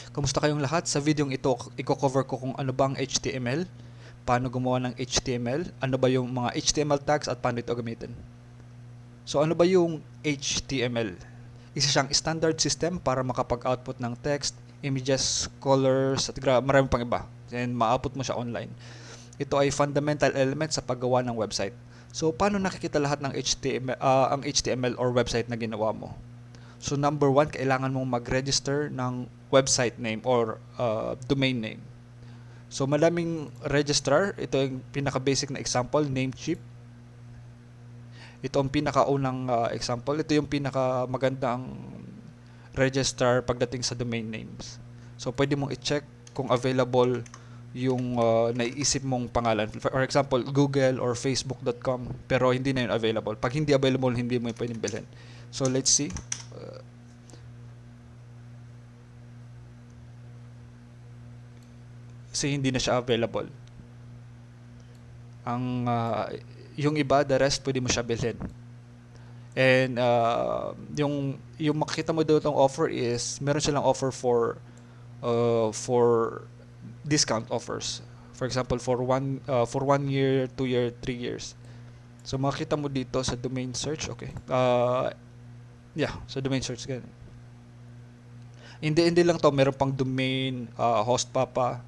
Kamusta kayong lahat? Sa videong ito, i-cover ko kung ano ba ang HTML, paano gumawa ng HTML, ano ba yung mga HTML tags at paano ito gamitin. So ano ba yung HTML? Isa siyang standard system para makapag-output ng text, images, colors, at marami pang iba. And ma-output mo siya online. Ito ay fundamental element sa paggawa ng website. So paano nakikita lahat ng ang HTML or website na ginawa mo? So number one, kailangan mong mag-register ng website name or domain name. So madaming registrar. Ito yung pinaka-basic na example, Namecheap. Ito ang pinakaunang example. Ito yung pinaka-magandang registrar pagdating sa domain names. So pwede mong i-check kung available yung naiisip mong pangalan. For example, Google or Facebook.com. Pero hindi na yun available. Pag hindi available, hindi mo yung pwedeng bilhin. So let's see. Kasi hindi na siya available. Ang yung iba, the rest pwede mo siya bilhin. And yung makikita mo doon ng offer is meron silang offer for discount offers. For example, for 1 year, 2 year, 3 years. So makikita mo dito sa domain search, okay. Yeah, sa domain search ganun. Hindi lang to, meron pang domain, host papa,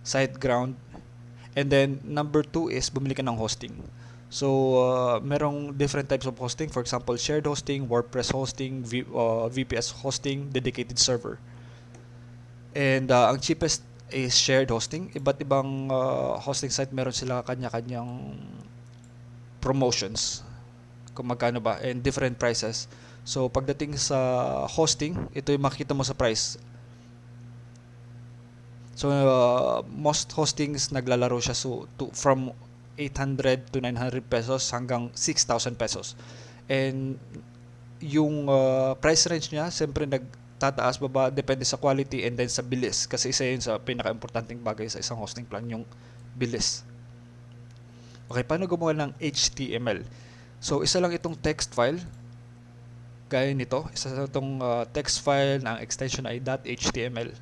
SiteGround. And then number 2 is bumili ka ng hosting. So merong different types of hosting. For example, shared hosting, WordPress hosting, VPS hosting, dedicated server. And ang cheapest is shared hosting. Iba't ibang hosting site meron sila kanya-kanyang promotions. Kung magkano ba and different prices. So pagdating sa hosting, ito yung makikita mo sa price. So most hostings naglalaro siya from 800 to 900 pesos hanggang 6,000 pesos. And yung price range niya, siyempre nagtataas baba, depende sa quality and then sa bilis. Kasi isa yun sa pinaka-importanting bagay sa isang hosting plan, yung bilis. Okay, paano gumawa ng HTML? So isa lang itong text file, gaya nito. Isa sa itong text file na ang extension ay .html.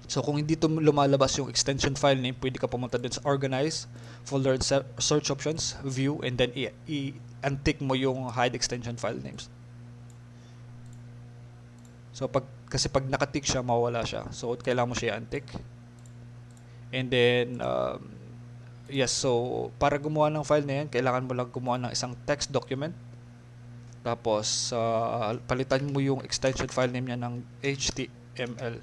So kung hindi to lumalabas yung extension file name, pwede ka pumunta din sa organize, folder and search options, view, and then i-untick mo yung hide extension file names. So kasi pag nakatick siya, mawala siya. So kailangan mo siya i-untick. And then yes, so para gumawa ng file na yan, kailangan mo lang gumawa ng isang text document. Tapos palitan mo yung extension file name niya ng HTML.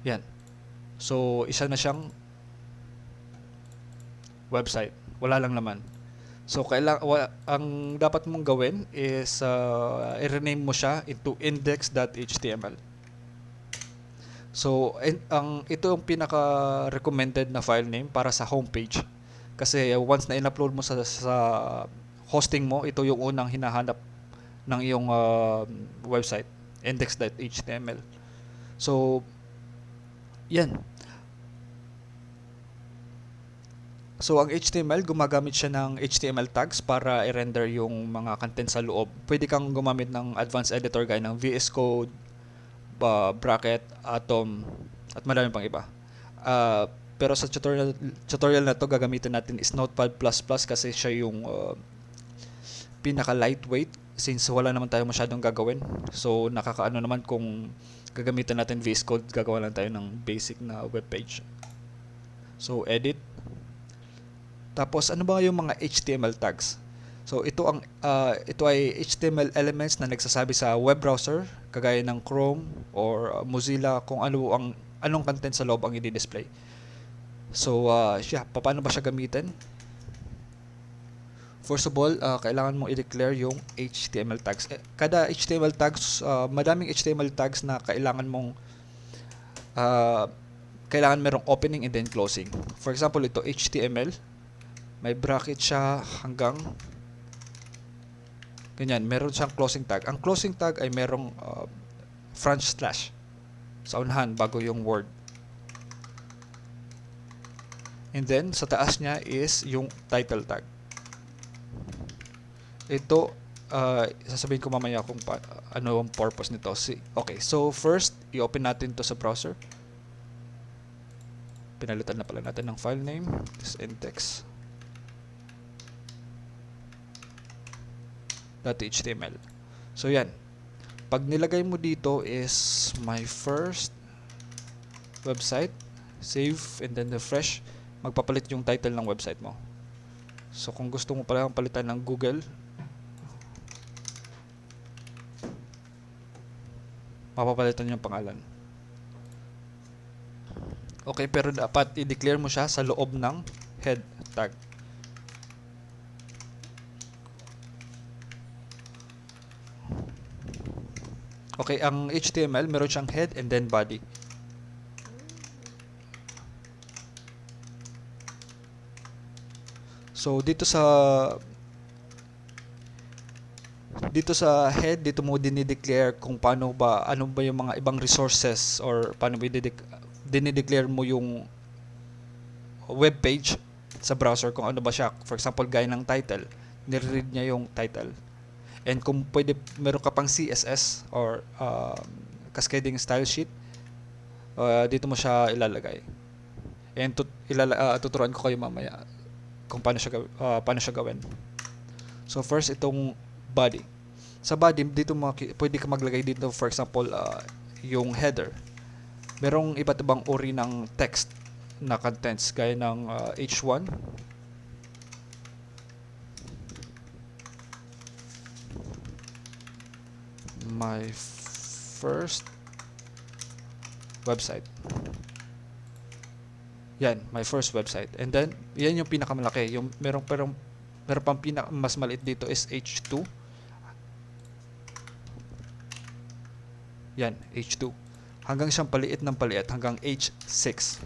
Yan. So, isa na siyang website. Wala lang laman. So, ang dapat mong gawin is i-rename mo siya into index.html. So, ito yung pinaka-recommended na file name para sa homepage. Kasi once na in-upload mo sa hosting mo, ito yung unang hinahanap ng iyong website, index.html. So, yan. So, ang HTML, gumagamit siya ng HTML tags para i-render yung mga content sa loob. Pwede kang gumamit ng advanced editor gaya ng VS Code, Bracket, Atom, at marami pang iba. Pero sa tutorial na to, gagamitin natin is Notepad++ kasi siya yung pinaka-lightweight since wala naman tayo masyadong gagawin. So, nakakaano naman kung gagamitin natin VS Code, gagawa lang tayo ng basic na web page. So, edit. Tapos, ano ba yung mga HTML tags? So, ito ay HTML elements na nagsasabi sa web browser, kagaya ng Chrome or Mozilla, kung anong content sa loob ang i-display. So, paano ba siya gamitin? First of all, kailangan mong i-declare yung HTML tags. Kada HTML tags, madaming HTML tags na kailangan merong opening and then closing. For example, ito HTML, may bracket siya hanggang ganyan, meron siyang closing tag. Ang closing tag ay merong front slash sa unahan bago yung word. And then, sa taas niya is yung title tag. Ito sasabihin ko mamaya kung ano ang purpose nito. Okay, so first, i-open natin to sa browser. Pinalitan na pala natin ng file name. This index.html. So yan. Pag nilagay mo dito is my first website, save, and then refresh, magpapalit yung title ng website mo. So kung gusto mo pala palitan ng Google, mapapalitan yung pangalan. Okay, pero dapat i-declare mo siya sa loob ng head tag. Okay, ang HTML, meron siyang head and then body. So, dito sa head, dito mo dinideclare kung ano ba yung mga ibang resources or paano ba dinideclare mo yung web page sa browser kung ano ba siya. For example, gaya ng title, nire-read niya yung title. And kung pwede, meron ka pang CSS or cascading style sheet, dito mo siya ilalagay. And tuturuan ko kayo mamaya kung paano siya gawin. So first, itong body. Sa body, dito pwede ka maglagay dito, for example, yung header. Merong iba't ibang uri ng text na contents, gaya ng H1, my first website. Yan, my first website. And then, yan yung pinakamalaki. Yung meron pang mas maliit dito is H2. Yan, H2. Hanggang siyang paliit ng paliit hanggang H6.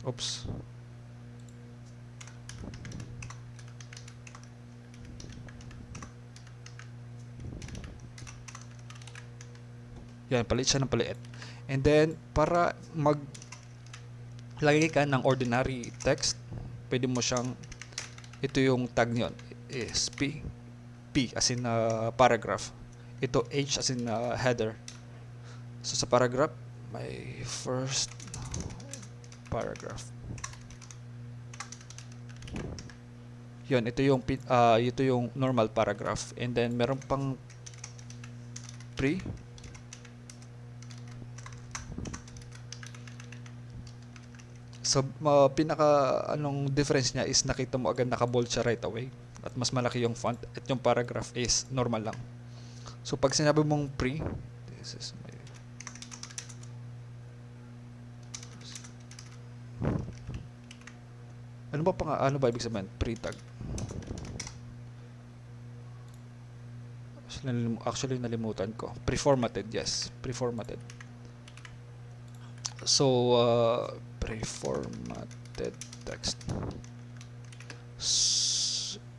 Oops. Yan, palit siya ng paliit. And then, para maglagay ka ng ordinary text, pwede mo siyang, ito yung tag nyon, is P as in paragraph. Ito H as in header. So, sa paragraph, my first paragraph. Yun, ito yung normal paragraph. And then, meron pang pre. So, anong difference niya is nakita mo agad naka-bold siya right away. At mas malaki yung font. At yung paragraph is normal lang. So, pag sinabi mong pre, this is my... Ano ba ibig sabihin? Pre-tag. Actually, nalimutan ko. Pre-formatted, yes. Pre-formatted. So, pre-formatted text.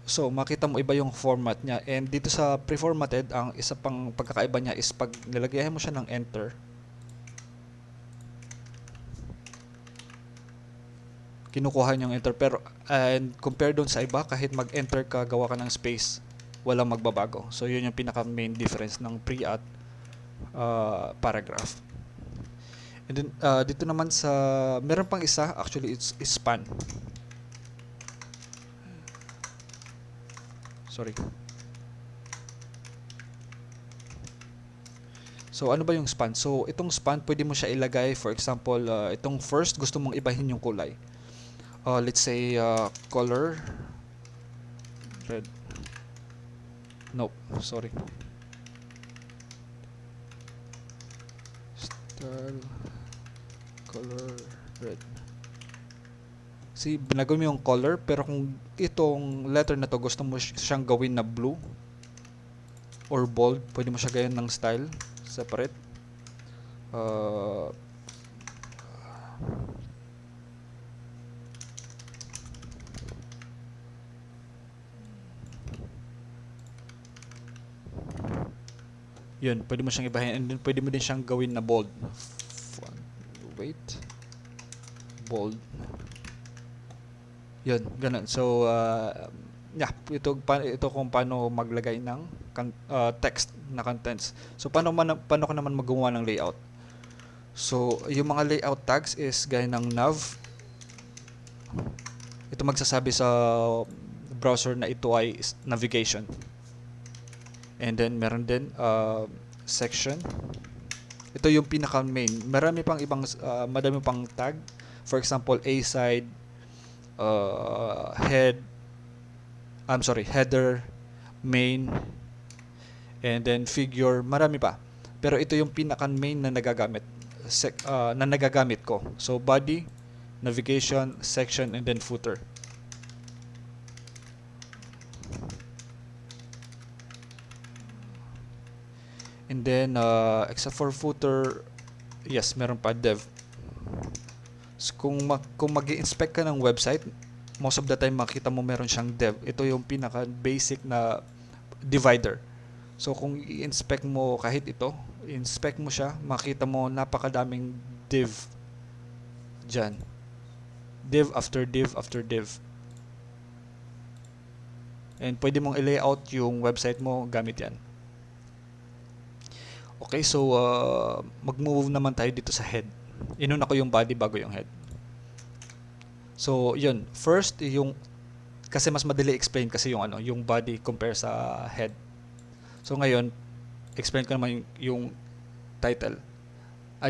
So, makita mo iba yung format niya. And dito sa pre-formatted, ang isa pang pagkakaiba niya is pag nilagyan mo siya ng enter, kinukuha niya yung enter. Pero, and compare doon sa iba, kahit mag-enter ka, gawa ka ng space, walang magbabago. So, yun yung pinaka-main difference ng pre at paragraph. And then, dito naman sa, meron pang isa, actually, it's span. Sorry. So, ano ba yung span? So, itong span, pwede mo siya ilagay. For example, itong first, gusto mong ibahin yung kulay. Let's say, color, red. Nope, sorry. Style, color, red. See, binagawin mo yung color, pero kung itong letter na to gusto mo siyang gawin na blue or bold, pwede mo siya gawin ng style, separate. Yun, pwede mo siyang ibahin, and then pwede mo din siyang gawin na bold. white, bold. Yun, ganun. So, yeah, ito kung paano maglagay ng text na contents. So, paano ko naman magawa ng layout? So, yung mga layout tags is gaya ng nav. Ito magsasabi sa browser na ito ay navigation. And then, meron din section. Ito yung pinaka main. Madami pang tag. For example, A side, header, main, and then figure, marami pa. Pero ito yung pinaka main na nagagamit ko. So body, navigation, section, and then footer. And then except for footer, yes, meron pa dev. So, kung mag-i-inspect ka ng website, most of the time makita mo meron siyang dev. Ito yung pinaka basic na divider. So kung i-inspect mo kahit ito, inspect mo siya, makita mo napakadaming div dyan. Div after div after div. And pwede mong i-layout yung website mo gamit yan. Okay, so mag-move naman tayo dito sa head. Inuna ko yung body bago yung head. So, yun. First, kasi mas madali explain kasi yung body compare sa head. So, ngayon, explain ko naman yung title.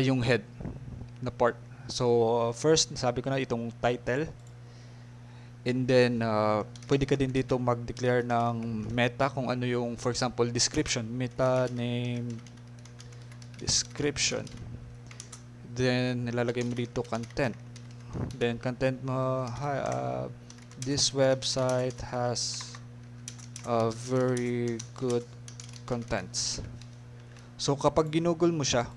Yung head na part. So, first, sabi ko na itong title. And then, pwede ka din dito mag-declare ng meta kung ano yung, for example, description. Meta name description. Then, nilalagay mo dito content. Then, content mo, this website has very good contents. So, kapag ginugol mo siya,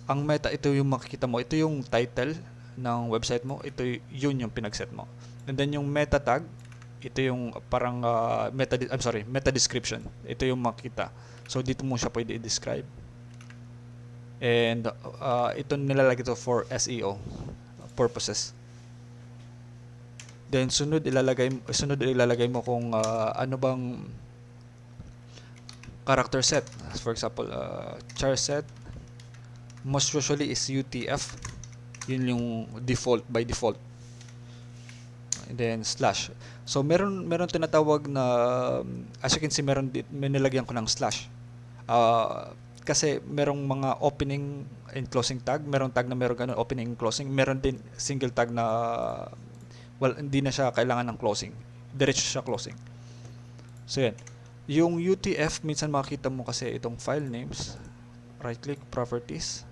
ang meta, ito yung makikita mo. Ito yung title ng website mo. Ito yun yung pinagset mo. And then, yung meta tag, ito yung parang meta description. Ito yung makita. So dito mo siya pwede i-describe. And ito nilalagay ito for SEO purposes. Then sunod ilalagay mo kung ano bang character set. For example, char set most usually is UTF. Yun yung by default. And then slash. So meron tinatawag na as you can see may nilagyan ko ng slash. Kasi merong mga opening and closing tag, merong tag na meron ganun opening and closing, meron din single tag na hindi na siya kailangan ng closing. Diretso siya closing. So yan. Yung UTF minsan makikita mo kasi itong file names. Right click properties.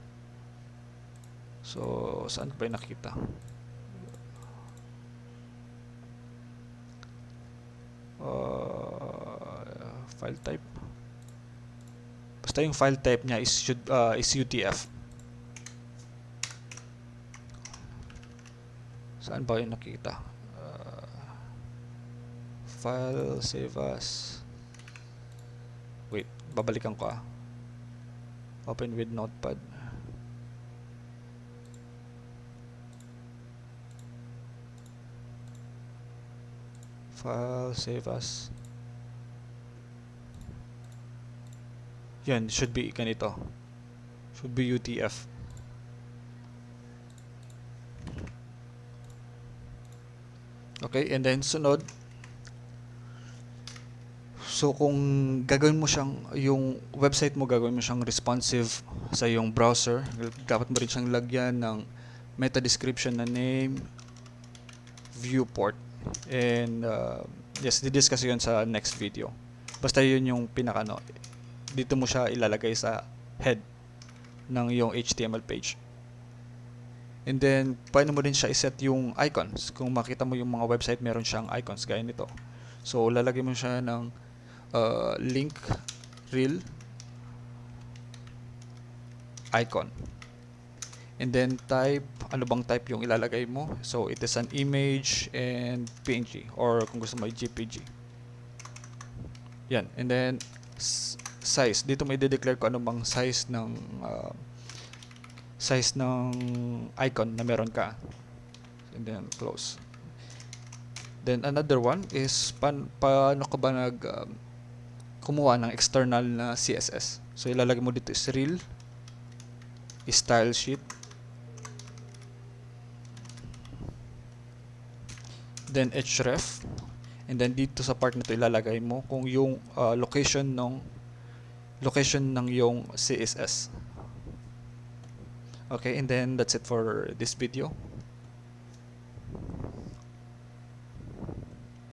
So saan ba 'yung nakita? File type. Basta yung file type niya is UTF. Saan ba yung nakita? File, save as. Wait, babalikan ko Open with Notepad. File, save as. Yan, should be ganito. Should be UTF. Okay, and then sunod. So kung gagawin mo yung website mo gagawin mo siyang responsive sa iyong browser, dapat mo rin siyang lagyan ng meta description na name, viewport. And yes, didiscuss yun sa next video. Basta yun yung pinaka dito mo siya ilalagay sa head ng yung HTML page. And then paano mo din siya iset yung icons. Kung makita mo yung mga website meron siyang icons gaya nito. So lalagay mo siya ng link reel icon. And then type, ano bang type yung ilalagay mo? So it is an image and PNG or kung gusto mo ay JPG. Yan. And then size. Dito may de-declare ko ano bang size ng icon na meron ka. And then close. Then another one is paano ka ba kumuha ng external na CSS. So ilalagay mo dito is reel, style sheet, then href, and then dito sa part na to ilalagay mo kung yung location ng yung CSS. Okay, and then that's it for this video.